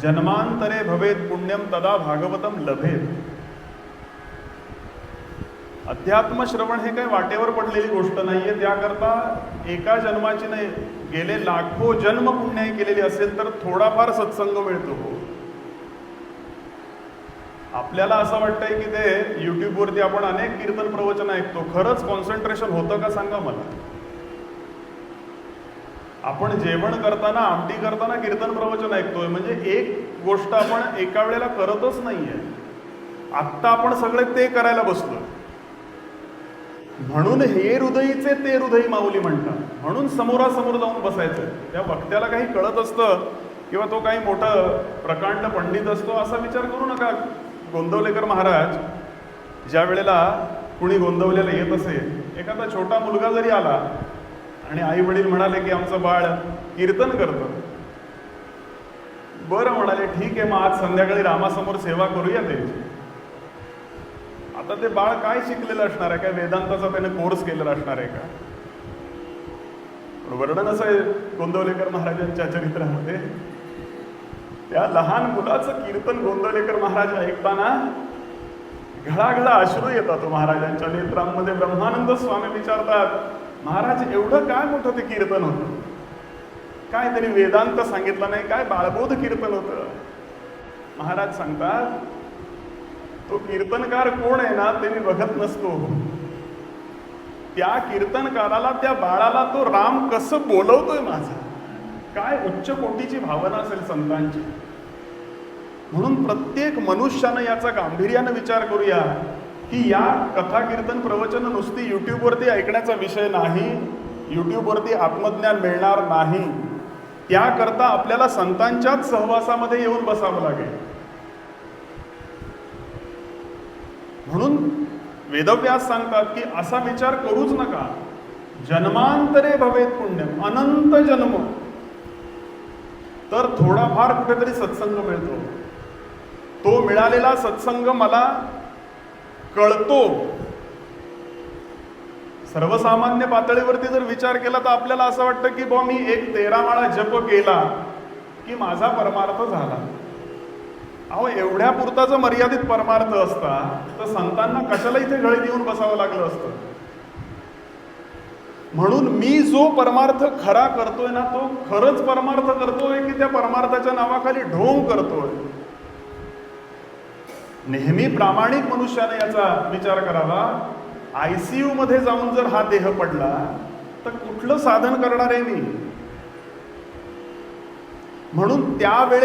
जन्मांतरे भवेत पुण्यम तदा भागवतम लभेत. अध्यात्म श्रवण हे काही वाटेवर पडलेली गोष्ट नाहीये. त्याकरता एका जन्माची नाही, गेले लाखो जन्म पुण्याई केलेली असेल तर थोडाफार सत्संग मिळतो. आपल्याला असं वाटतंय की ते युट्यूबवरती आपण अनेक कीर्तन प्रवचन ऐकतो, खरंच कॉन्सन्ट्रेशन होतं का सांगा मला. आपण जेवण करताना, आमटी करताना कीर्तन प्रवचन ऐकतोय म्हणजे एक गोष्ट आपण एका वेळेला करतच नाहीये. आत्ता आपण सगळे ते करायला बसलो. म्हणून हे हृदयीचे ते हृदयी माऊली म्हणतात. म्हणून समोरासमोर जाऊन बसायचं. त्या वक्त्याला काही कळत असतं किंवा तो काही मोठं प्रकांड पंडित असतो असा विचार करू नका. गोंदवलेकर महाराज ज्या वेळेला कुणी गोंदवलेला येत असे, एखादा छोटा मुलगा जरी आला आणि आई वडील म्हणाले की आमचं बाळ कीर्तन करतं, बरं म्हणाले, ठीक आहे, मग आज संध्याकाळी रामासमोर सेवा करूया त्याची. आता ते बाळ काय शिकलेलं असणार आहे? काय वेदांताचा त्याने कोर्स केलेला असणार आहे का? वर्णन असं आहे गोंदवलेकर महाराजांच्या चरित्रामध्ये, त्या लहान मुलाचं कीर्तन गोंदवलेकर महाराज ऐकताना घळाघळा अश्रू येतात महाराजांच्या नेत्रांमध्ये. ब्रह्मानंद स्वामी विचारतात, महाराज एवढं काय मोठं ते कीर्तन होतं? काय त्यांनी वेदांत सांगितलं नाही, काय बाळबोध कीर्तन होतं? महाराज सांगतात, तो कीर्तनकार कोण आहे ना ते मी बघत नसतो. त्या कीर्तनकाराला, त्या बाळाला तो राम कसं बोलवतोय माझा. काय उच्च कोटीची भावना असेल संतांची. म्हणून प्रत्येक मनुष्यानं याचा गांभीर्यानं विचार करूया की या कथा कीर्तन प्रवचन नुसती युट्यूबवरती ऐकण्याचा विषय नाही. युट्यूबवरती आत्मज्ञान मिळणार नाही. त्याकरता आपल्याला संतांच्याच सहवासामध्ये येऊन बसावं लागेल. म्हणून वेदव्यास सांगतात की असा विचार करूच नका. जन्मांतरे भवेत पुण्यम, अनंत जन्म तर थोडाफार कुठेतरी सत्संग मिळतो. तो मिळालेला सत्संग मला कळतो. सर्वसामान्य पातळीवरती जर विचार केला तर आपल्याला असं वाटतं की बुवा मी एक 13 माळा जप केला की माझा परमार्थ झाला. अहो, एवढ्या पुरता जर मर्यादित परमार्थ असता तर संतांना कशाला इथे गळे देऊन बसावं लागलं असतं. म्हणून मी जो परमार्थ खरा करतोय ना, तो खरंच परमार्थ करतोय की त्या परमार्थाच्या नावाखाली ढोंग करतोय. नेहमी प्रामाणिक मनुष्याने याचा विचार करावा. ICU मध्ये जाऊन जर हा देह पडला तर कुठलं साधन करणार आहे मी. म्हणून त्यावेळेस